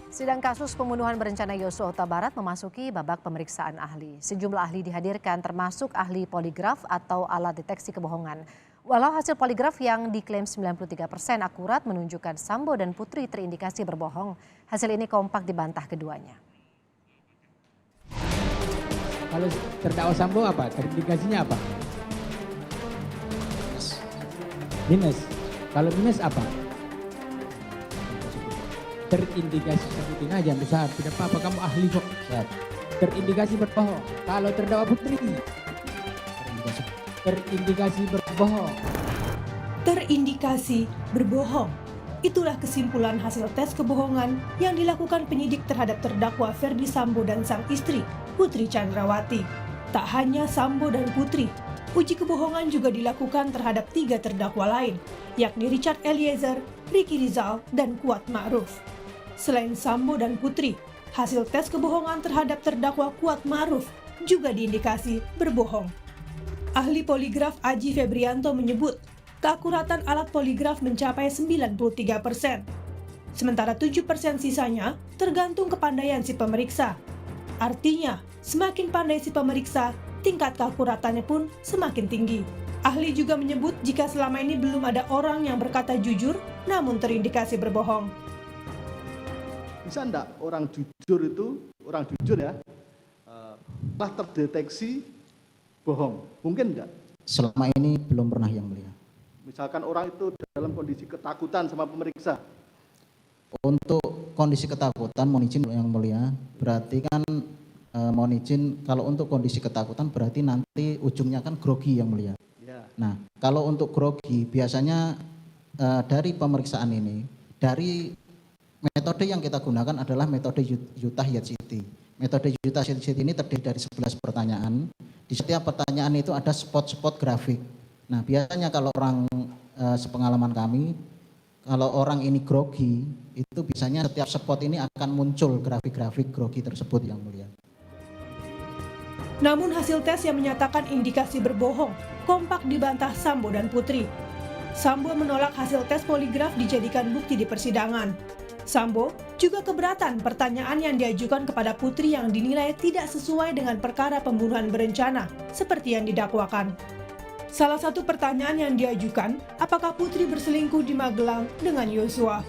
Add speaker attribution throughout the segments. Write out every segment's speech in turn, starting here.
Speaker 1: Sidang kasus pembunuhan berencana Yosua Huta Barat memasuki babak pemeriksaan ahli. Sejumlah ahli dihadirkan termasuk ahli poligraf atau alat deteksi kebohongan. Walau hasil poligraf yang diklaim 93% akurat menunjukkan Sambo dan Putri terindikasi berbohong, hasil ini kompak dibantah keduanya.
Speaker 2: Kalau terdakwa Sambo apa? Terindikasinya apa? Minus. Kalau minus apa? Terindikasi, sebutin aja besar, tidak apa-apa, kamu ahli kok. Terindikasi berbohong. Kalau terdakwa Putri, terindikasi berbohong.
Speaker 3: Terindikasi berbohong. Itulah kesimpulan hasil tes kebohongan yang dilakukan penyidik terhadap terdakwa Ferdi Sambo dan sang istri, Putri Chandrawati. Tak hanya Sambo dan Putri, uji kebohongan juga dilakukan terhadap 3 terdakwa lain, yakni Richard Eliezer, Ricky Rizal, dan Kuat Ma'ruf. Selain Sambo dan Putri, hasil tes kebohongan terhadap terdakwa Kuat Ma'ruf juga diindikasi berbohong. Ahli poligraf Aji Febrianto menyebut keakuratan alat poligraf mencapai 93%. Sementara 7% sisanya tergantung kepandaian si pemeriksa. Artinya, semakin pandai si pemeriksa, tingkat keakuratannya pun semakin tinggi. Ahli juga menyebut jika selama ini belum ada orang yang berkata jujur namun terindikasi berbohong.
Speaker 4: Bisa enggak orang jujur ya, telah terdeteksi bohong? Mungkin enggak?
Speaker 5: Selama ini belum pernah, Yang Mulia.
Speaker 4: Misalkan orang itu dalam kondisi ketakutan sama pemeriksa.
Speaker 5: Untuk kondisi ketakutan, mohon izin Yang Mulia, berarti kan mohon izin, kalau untuk kondisi ketakutan berarti nanti ujungnya kan grogi, Yang Mulia.
Speaker 4: Ya.
Speaker 5: Nah, kalau untuk grogi biasanya dari pemeriksaan ini, dari metode yang kita gunakan adalah metode Utah Yat-City. Metode Utah Yat-City ini terdiri dari 11 pertanyaan. Di setiap pertanyaan itu ada spot-spot grafik. Nah, biasanya kalau orang sepengalaman kami, kalau orang ini grogi, itu biasanya setiap spot ini akan muncul grafik-grafik grogi tersebut, Yang Mulia.
Speaker 3: Namun hasil tes yang menyatakan indikasi berbohong kompak dibantah Sambo dan Putri. Sambo menolak hasil tes poligraf dijadikan bukti di persidangan. Sambo juga keberatan pertanyaan yang diajukan kepada Putri yang dinilai tidak sesuai dengan perkara pembunuhan berencana seperti yang didakwakan. Salah satu pertanyaan yang diajukan, apakah Putri berselingkuh di Magelang dengan Yosua?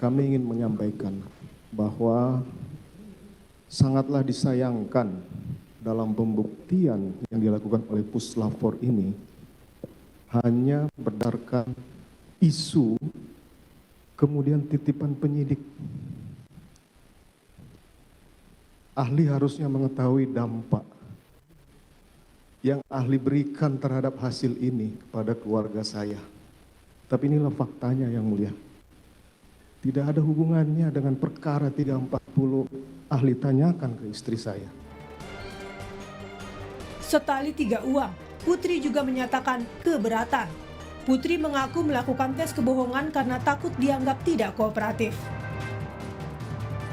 Speaker 6: Kami ingin menyampaikan bahwa sangatlah disayangkan dalam pembuktian yang dilakukan oleh Puslap 4 ini hanya berdasarkan isu kemudian titipan penyidik. Ahli harusnya mengetahui dampak yang ahli berikan terhadap hasil ini kepada keluarga saya. Tapi inilah faktanya, Yang Mulia. Tidak ada hubungannya dengan perkara 340 ahli tanyakan ke istri saya.
Speaker 3: Setali 3 uang, Putri juga menyatakan keberatan. Putri mengaku melakukan tes kebohongan karena takut dianggap tidak kooperatif.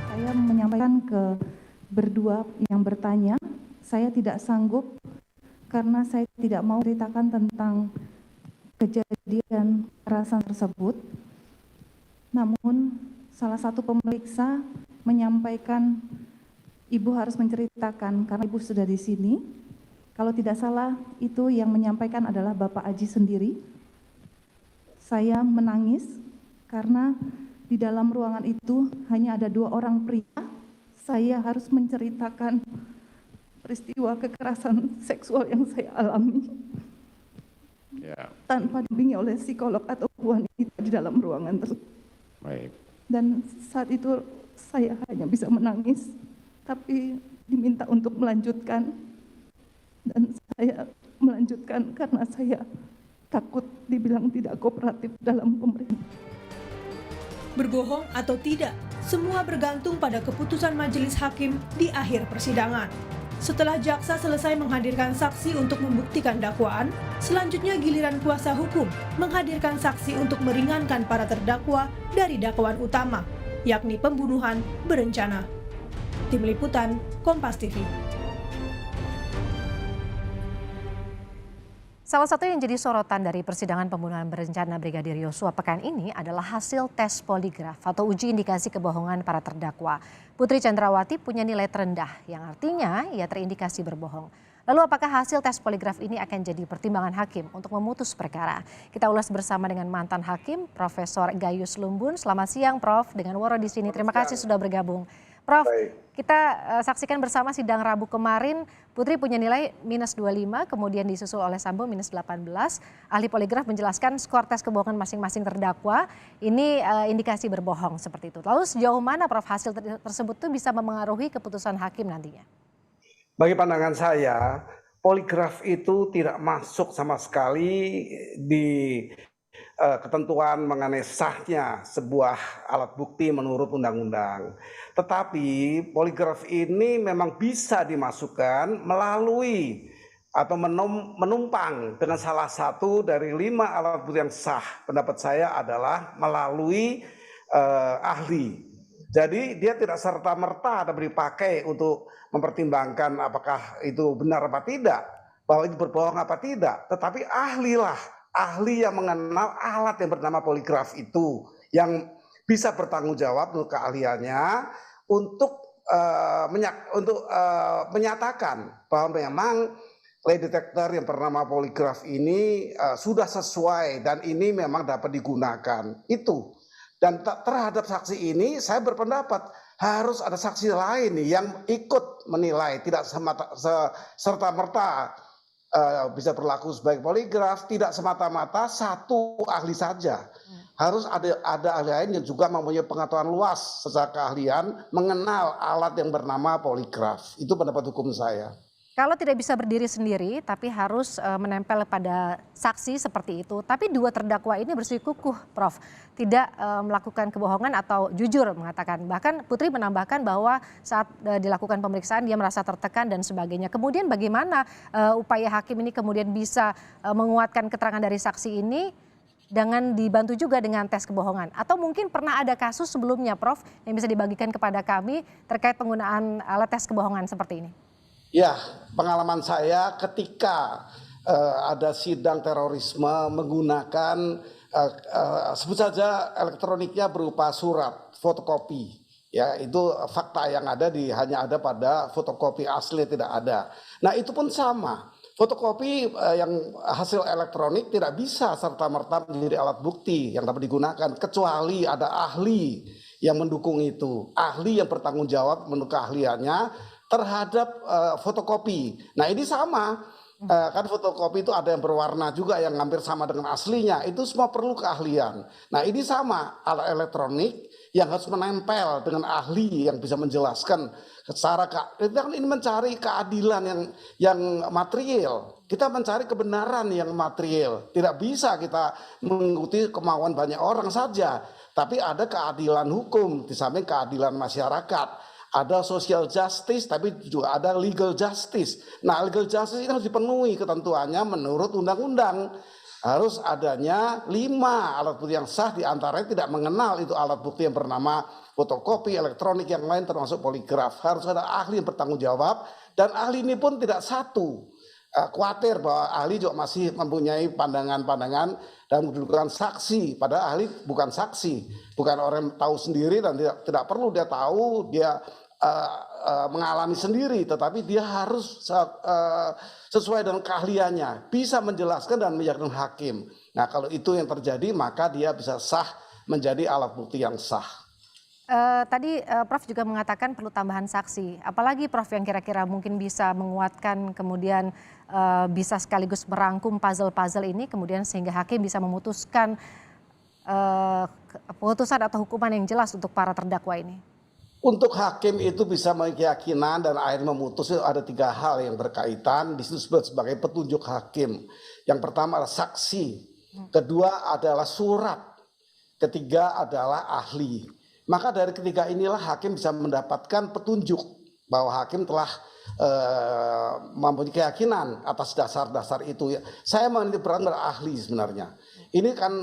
Speaker 7: Saya menyampaikan ke berdua yang bertanya, saya tidak sanggup karena saya tidak mau ceritakan tentang kejadian kekerasan tersebut. Namun salah satu pemeriksa menyampaikan ibu harus menceritakan karena ibu sudah di sini. Kalau tidak salah itu yang menyampaikan adalah Bapak Aji sendiri. Saya menangis karena di dalam ruangan itu hanya ada 2 orang pria. Saya harus menceritakan peristiwa kekerasan seksual yang saya alami tanpa dibimbing oleh psikolog atau wanita di dalam ruangan tersebut.
Speaker 2: Baik.
Speaker 7: Dan saat itu saya hanya bisa menangis, tapi diminta untuk melanjutkan. Dan saya melanjutkan karena saya takut dibilang tidak kooperatif dalam pemerintah.
Speaker 3: Berbohong atau tidak, semua bergantung pada keputusan majelis hakim di akhir persidangan. Setelah jaksa selesai menghadirkan saksi untuk membuktikan dakwaan, selanjutnya giliran kuasa hukum menghadirkan saksi untuk meringankan para terdakwa dari dakwaan utama, yakni pembunuhan berencana. Tim Liputan, Kompas TV.
Speaker 1: Salah satu yang jadi sorotan dari persidangan pembunuhan berencana Brigadir Yosua pekan ini adalah hasil tes poligraf atau uji indikasi kebohongan para terdakwa. Putri Chandrawati punya nilai terendah yang artinya ia terindikasi berbohong. Lalu apakah hasil tes poligraf ini akan jadi pertimbangan hakim untuk memutus perkara? Kita ulas bersama dengan mantan hakim Profesor Gayus Lumbun. Selamat siang Prof, dengan Woro di sini. Terima kasih sudah bergabung. Prof, kita saksikan bersama sidang Rabu kemarin, Putri punya nilai -25, kemudian disusul oleh Sambo -18. Ahli poligraf menjelaskan skor tes kebohongan masing-masing terdakwa, ini indikasi berbohong seperti itu. Lalu sejauh mana Prof hasil tersebut tuh bisa memengaruhi keputusan hakim nantinya?
Speaker 8: Bagi pandangan saya, poligraf itu tidak masuk sama sekali di ketentuan mengenai sahnya sebuah alat bukti menurut undang-undang. Tetapi poligraf ini memang bisa dimasukkan melalui atau menumpang dengan salah satu dari 5 alat bukti yang sah. Pendapat saya adalah melalui ahli. Jadi dia tidak serta-merta dipakai untuk mempertimbangkan apakah itu benar apa tidak, bahwa itu berbohong apa tidak. Tetapi ahli yang mengenal alat yang bernama poligraf itu, yang bisa bertanggung jawab untuk keahliannya untuk menyatakan bahwa memang lay detector yang bernama poligraf ini sudah sesuai dan ini memang dapat digunakan. Itu. Dan terhadap saksi ini saya berpendapat harus ada saksi lain yang ikut menilai, tidak serta-merta bisa berlaku sebagai poligraf, tidak semata-mata satu ahli saja. Harus ada ahli lain yang juga mempunyai pengetahuan luas secara keahlian mengenal alat yang bernama poligraf. Itu pendapat hukum saya.
Speaker 1: Kalau tidak bisa berdiri sendiri tapi harus menempel pada saksi seperti itu. Tapi 2 terdakwa ini bersikukuh Prof. Tidak melakukan kebohongan atau jujur mengatakan. Bahkan Putri menambahkan bahwa saat dilakukan pemeriksaan dia merasa tertekan dan sebagainya. Kemudian bagaimana upaya hakim ini kemudian bisa menguatkan keterangan dari saksi ini dengan dibantu juga dengan tes kebohongan? Atau mungkin pernah ada kasus sebelumnya Prof yang bisa dibagikan kepada kami terkait penggunaan alat tes kebohongan seperti ini?
Speaker 8: Ya, pengalaman saya ketika ada sidang terorisme menggunakan sebut saja elektroniknya berupa surat, fotokopi. Ya, itu fakta yang ada hanya ada pada fotokopi, asli tidak ada. Nah, itu pun sama. Fotokopi yang hasil elektronik tidak bisa serta-merta menjadi alat bukti yang dapat digunakan kecuali ada ahli yang mendukung itu. Ahli yang bertanggung jawab menurut keahliannya terhadap fotokopi. Nah ini sama, kan fotokopi itu ada yang berwarna juga yang hampir sama dengan aslinya. Itu semua perlu keahlian. Nah ini sama, alat elektronik yang harus menempel dengan ahli yang bisa menjelaskan secara kita kan ini mencari keadilan yang material. Kita mencari kebenaran yang material. Tidak bisa kita mengikuti kemauan banyak orang saja. Tapi ada keadilan hukum di samping keadilan masyarakat. Ada social justice tapi juga ada legal justice. Nah legal justice ini harus dipenuhi ketentuannya menurut undang-undang. Harus adanya 5 alat bukti yang sah, diantaranya tidak mengenal itu alat bukti yang bernama fotokopi, elektronik yang lain termasuk poligraf. Harus ada ahli yang bertanggung jawab dan ahli ini pun tidak satu. Khawatir bahwa ahli juga masih mempunyai pandangan-pandangan dan mendudukan saksi, padahal ahli bukan saksi, bukan orang yang tahu sendiri dan tidak perlu dia tahu, dia mengalami sendiri, tetapi dia harus sesuai dengan keahliannya, bisa menjelaskan dan meyakinkan hakim. Nah kalau itu yang terjadi maka dia bisa sah menjadi alat bukti yang sah.
Speaker 1: Tadi Prof juga mengatakan perlu tambahan saksi. Apalagi Prof yang kira-kira mungkin bisa menguatkan kemudian bisa sekaligus merangkum puzzle-puzzle ini kemudian sehingga hakim bisa memutuskan putusan atau hukuman yang jelas untuk para terdakwa ini.
Speaker 8: Untuk hakim itu bisa keyakinan dan akhirnya memutus itu ada 3 hal yang berkaitan. Di situ disebut sebagai petunjuk hakim. Yang pertama adalah saksi, kedua adalah surat, ketiga adalah ahli. Maka dari ketiga inilah hakim bisa mendapatkan petunjuk bahwa hakim telah mempunyai keyakinan atas dasar-dasar itu. Saya menitik berat pada ahli sebenarnya. Ini kan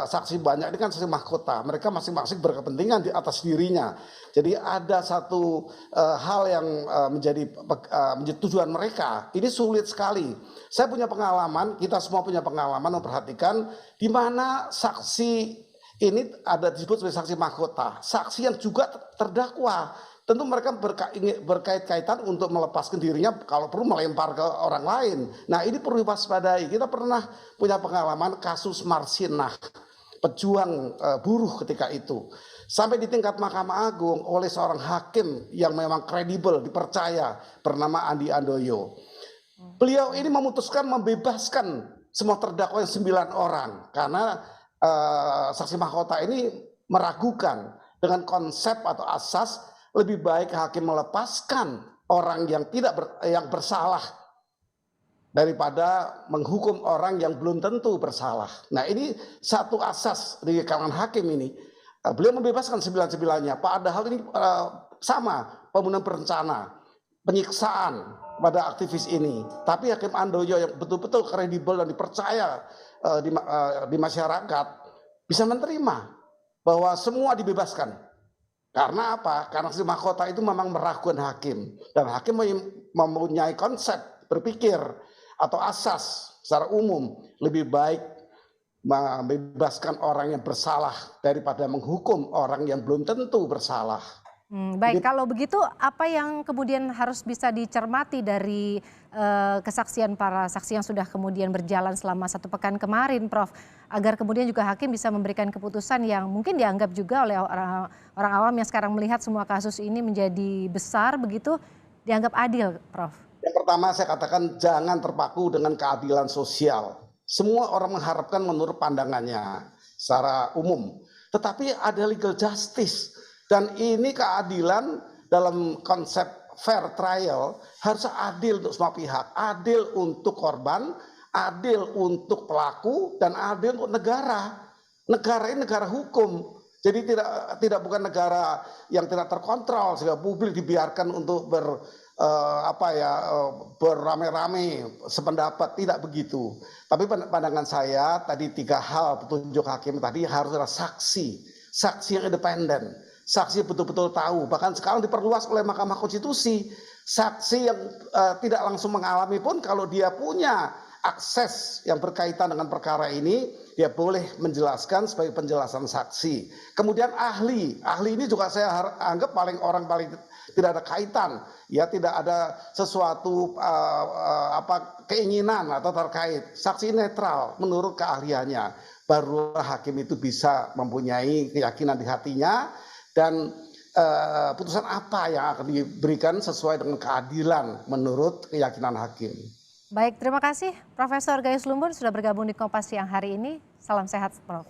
Speaker 8: saksi banyak, ini kan saksi mahkota. Mereka masing-masing berkepentingan di atas dirinya. Jadi ada satu hal yang menjadi tujuan mereka. Ini sulit sekali. Saya punya pengalaman, kita semua punya pengalaman memperhatikan di mana saksi ini ada disebut sebagai saksi mahkota. Saksi yang juga terdakwa. Tentu mereka berkait-kaitan untuk melepaskan dirinya kalau perlu melempar ke orang lain. Nah ini perlu diwaspadai. Kita pernah punya pengalaman kasus Marsinah, pejuang buruh ketika itu. Sampai di tingkat Mahkamah Agung oleh seorang hakim yang memang kredibel, dipercaya, bernama Andi Handoyo. Beliau ini memutuskan membebaskan semua terdakwa yang 9 orang. Karena saksi mahkota ini meragukan dengan konsep atau asas lebih baik hakim melepaskan orang yang yang bersalah daripada menghukum orang yang belum tentu bersalah. Nah ini satu asas di kalangan hakim ini. Beliau membebaskan 9-9-nya. Padahal ini sama pembunuhan berencana, penyiksaan pada aktivis ini. Tapi Hakim Handoyo yang betul-betul kredibel dan dipercaya di masyarakat bisa menerima bahwa semua dibebaskan. Karena apa? Karena si mahkota itu memang meragukan hakim. Dan hakim mempunyai konsep berpikir atau asas secara umum lebih baik membebaskan orang yang bersalah daripada menghukum orang yang belum tentu bersalah.
Speaker 1: Baik, kalau begitu apa yang kemudian harus bisa dicermati dari kesaksian para saksi yang sudah kemudian berjalan selama 1 pekan kemarin, Prof, agar kemudian juga hakim bisa memberikan keputusan yang mungkin dianggap juga oleh orang awam yang sekarang melihat semua kasus ini menjadi besar begitu, dianggap adil, Prof?
Speaker 8: Yang pertama saya katakan jangan terpaku dengan keadilan sosial. Semua orang mengharapkan menurut pandangannya secara umum. Tetapi ada legal justice. Dan ini keadilan dalam konsep fair trial harus adil untuk semua pihak. Adil untuk korban, adil untuk pelaku, dan adil untuk negara. Negara ini negara hukum. Jadi tidak bukan negara yang tidak terkontrol sehingga publik dibiarkan untuk beramai-ramai sependapat, tidak begitu. Tapi pandangan saya tadi 3 hal petunjuk hakim tadi harus ada saksi yang independen, saksi yang betul-betul tahu. Bahkan sekarang diperluas oleh Mahkamah Konstitusi, saksi yang tidak langsung mengalami pun kalau dia punya akses yang berkaitan dengan perkara ini, dia boleh menjelaskan sebagai penjelasan saksi. Kemudian ahli ini juga saya anggap orang paling tidak ada kaitan, ya tidak ada sesuatu keinginan atau terkait. Saksi netral menurut keahliannya, baru hakim itu bisa mempunyai keyakinan di hatinya dan putusan apa yang akan diberikan sesuai dengan keadilan menurut keyakinan hakim.
Speaker 1: Baik, terima kasih Profesor Gayus Lumbun sudah bergabung di Kompas siang hari ini. Salam sehat, Prof.